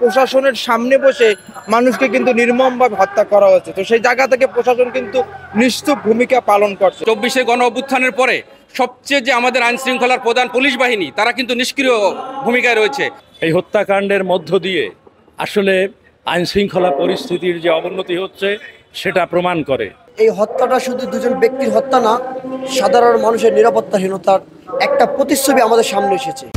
প্রশাসনের সামনে বসে মানুষকে কিন্তু নির্মমভাবে হত্যা করা হচ্ছে। তো সেই জায়গা থেকে প্রশাসন কিন্তু নিশ্চুপ ভূমিকা পালন করছে। 24-এর গণ অভ্যুত্থানের পরে সবচেয়ে যে আমাদের আইন শৃঙ্খলার প্রধান পুলিশ বাহিনী, তারা কিন্তু নিষ্ক্রিয় ভূমিকায় রয়েছে। এই হত্যাকাণ্ডের মধ্য দিয়ে আসলে আইন শৃঙ্খলা পরিস্থিতির যে অবনতি হচ্ছে সেটা প্রমাণ করে। এই হত্যাটা শুধু দুজন ব্যক্তির হত্যা না, সাধারণ মানুষের নিরাপত্তাহীনতার একটা প্রতিচ্ছবি আমাদের সামনে এসেছে।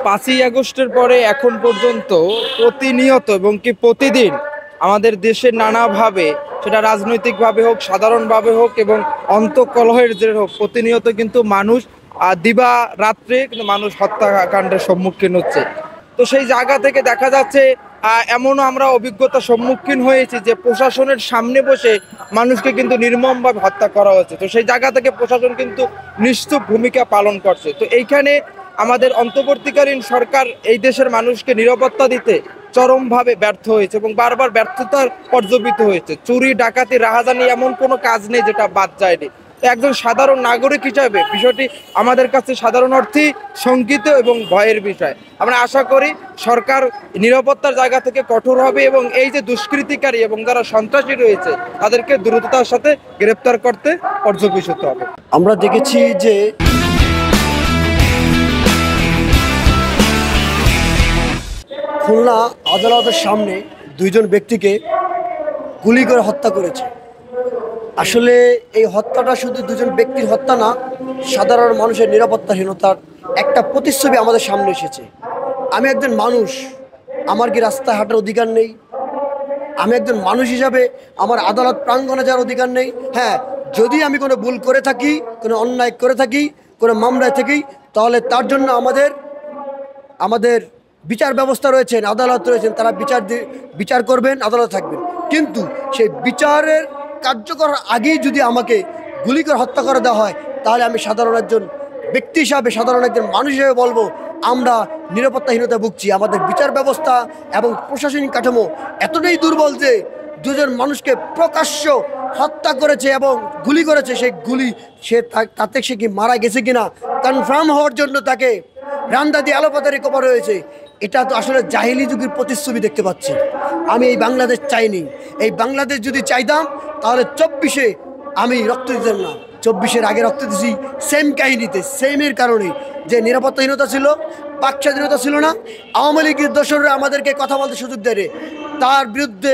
পাঁচই আগস্টের পরে এখন পর্যন্ত প্রতিনিয়ত এবং কি প্রতিদিন আমাদের দেশের নানাভাবে, সেটা রাজনৈতিকভাবে হোক, সাধারণভাবে হোক এবং অন্তঃকলহের জেরে হোক, প্রতিনিয়ত কিন্তু মানুষ দিবা রাত্রে কিন্তু মানুষ হত্যাকাণ্ডের সম্মুখীন হচ্ছে। তো সেই জায়গা থেকে দেখা যাচ্ছে এমনও আমরা অভিজ্ঞতার সম্মুখীন হয়েছি যে প্রশাসনের সামনে বসে মানুষকে কিন্তু নির্মমভাবে হত্যা করা হচ্ছে। তো সেই জায়গা থেকে প্রশাসন কিন্তু নিশ্চুপ ভূমিকা পালন করছে। তো এইখানে আমাদের অন্তর্বর্তীকালীন সরকার এই দেশের মানুষকে নিরাপত্তা দিতে চরমভাবে ব্যর্থ হয়েছে এবং বারবার ব্যর্থতার পর্যবিত হয়েছে। চুরি, ডাকাতি, রাহাজানি এমন কোনো কাজ নেই যেটা বাদ যায়নি। তো একজন সাধারণ নাগরিক হিসাবে বিষয়টি আমাদের কাছে সাধারণ অর্থেই শঙ্কিত এবং ভয়ের বিষয়। আমরা আশা করি সরকার নিরাপত্তার জায়গা থেকে কঠোর হবে এবং এই যে দুষ্কৃতিকারী এবং যারা সন্ত্রাসী রয়েছে তাদেরকে দ্রুততার সাথে গ্রেপ্তার করতে পর্যবেসিত হবে। আমরা দেখেছি যে খুলনা আদালতের সামনে দুইজন ব্যক্তিকে গুলি করে হত্যা করেছে। আসলে এই হত্যাটা শুধু দুজন ব্যক্তির হত্যা না, সাধারণ মানুষের নিরাপত্তাহীনতার একটা প্রতিচ্ছবি আমাদের সামনে এসেছে। আমি একজন মানুষ, আমার কি রাস্তায় হাঁটার অধিকার নেই? আমি একজন মানুষ হিসাবে আমার আদালত প্রাঙ্গণে যাওয়ার অধিকার নেই? হ্যাঁ, যদি আমি কোনো ভুল করে থাকি, কোনো অন্যায় করে থাকি, কোনো মামলায় থাকি, তাহলে তার জন্য আমাদের বিচার ব্যবস্থা রয়েছেন, আদালত রয়েছেন, তারা বিচার করবেন, আদালত থাকবেন। কিন্তু সেই বিচারের কার্যকর আগেই যদি আমাকে গুলি করে হত্যা করে দেওয়া হয়, তাহলে আমি সাধারণ একজন ব্যক্তি হিসাবে, সাধারণ একজন মানুষ হিসেবে বলবো আমরা নিরাপত্তাহীনতা ভুগছি। আমাদের বিচার ব্যবস্থা এবং প্রশাসনিক কাঠামো এতটাই দুর্বল যে দুজন মানুষকে প্রকাশ্য হত্যা করেছে এবং গুলি করেছে। সেই গুলি তাতে সে কি মারা গেছে কিনা কনফার্ম হওয়ার জন্য তাকে রান্দা দিয়ে আলোপাতারি কবর হয়েছে। এটা তো আসলে জাহিলি যুগের প্রতিচ্ছবি দেখতে পাচ্ছি। আমি এই বাংলাদেশ চাইনি। এই বাংলাদেশ যদি চাইতাম তাহলে 24-এ আমি রক্ত দিতাম না। 24-এর আগে রক্ত দিছি সেম কাহিনীতে, সেমের কারণে যে নিরাপত্তাহীনতা ছিল, বাক স্বাধীনতা ছিল না। আওয়ামী লীগের দোসররা আমাদেরকে কথা বলতে সুযোগ দেয়, তার বিরুদ্ধে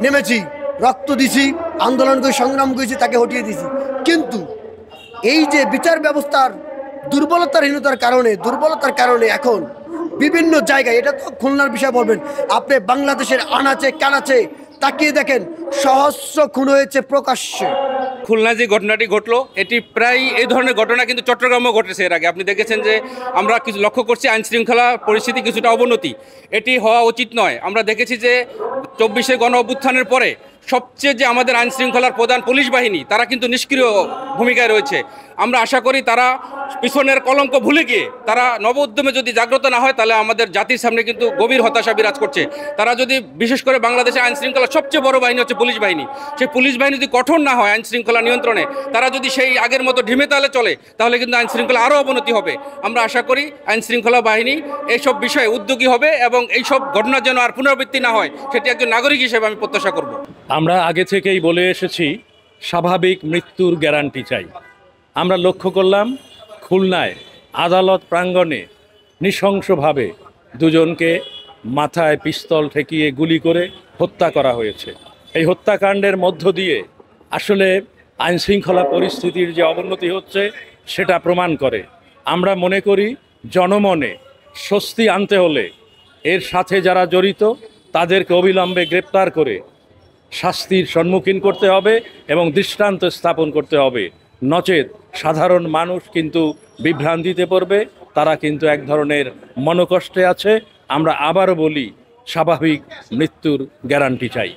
নেমেছি, রক্ত দিছি, আন্দোলন করে সংগ্রাম করেছি, তাকে হটিয়ে দিছি। কিন্তু এই যে বিচার ব্যবস্থার দুর্বলতার কারণে এখন বিভিন্ন জায়গায়, এটা তো খুলনার বিষয় বলবেন, আপনি বাংলাদেশের আনাচে কানাচে তাকিয়ে দেখেন সহস্র খুন হয়েছে প্রকাশ্যে। খুলনায় যে ঘটনাটি ঘটলো, এটি প্রায় এই ধরনের ঘটনা কিন্তু চট্টগ্রামেও ঘটেছে এর আগে। আপনি দেখেছেন যে আমরা কিছু লক্ষ্য করছি আইন শৃঙ্খলা পরিস্থিতি কিছুটা অবনতি, এটি হওয়া উচিত নয়। আমরা দেখেছি যে 24-এর গণ অভ্যুত্থানের পরে সবচেয়ে যে আমাদের আইন শৃঙ্খলার প্রধান পুলিশ বাহিনী, তারা কিন্তু নিষ্ক্রিয় ভূমিকায় রয়েছে। আমরা আশা করি তারা পিছনের কলঙ্ক ভুলে গিয়ে তারা নব উদ্যমে যদি জাগ্রত না হয়, তাহলে আমাদের জাতির সামনে কিন্তু গভীর হতাশা বিরাজ করছে। তারা যদি, বিশেষ করে বাংলাদেশের আইন শৃঙ্খলার সবচেয়ে বড় বাহিনী হচ্ছে পুলিশ বাহিনী, সেই পুলিশ বাহিনী যদি কঠোর না হয় আইন শৃঙ্খলা নিয়ন্ত্রণে, তারা যদি সেই আগের মতো ঢিমে তালে চলে, তাহলে কিন্তু আইন শৃঙ্খলা আরও অবনতি হবে। আমরা আশা করি আইন শৃঙ্খলা বাহিনী এইসব বিষয়ে উদ্যোগী হবে এবং এইসব ঘটনা যেন আর পুনরাবৃত্তি না হয়, সেটি একজন নাগরিক হিসেবে আমি প্রত্যাশা করব। আমরা আগে থেকেই বলে এসেছি স্বাভাবিক মৃত্যুর গ্যারান্টি চাই। আমরা লক্ষ্য করলাম খুলনায় আদালত প্রাঙ্গণে নৃশংসভাবে দুজনকে মাথায় পিস্তল ঠেকিয়ে গুলি করে হত্যা করা হয়েছে। এই হত্যাকাণ্ডের মধ্য দিয়ে আসলে আইন শৃঙ্খলা পরিস্থিতির যে অবনতি হচ্ছে সেটা প্রমাণ করে। আমরা মনে করি জনমনে স্বস্তি আনতে হলে এর সাথে যারা জড়িত তাদেরকে অবিলম্বে গ্রেপ্তার করে শাস্তির সম্মুখীন করতে হবে এবং দৃষ্টান্ত স্থাপন করতে হবে। নচেত সাধারণ মানুষ কিন্তু বিভ্রান্তিতে পড়বে, তারা কিন্তু এক ধরনের মনোকষ্টে আছে। আমরা আবারও বলি স্বাভাবিক মৃত্যুর গ্যারান্টি চাই।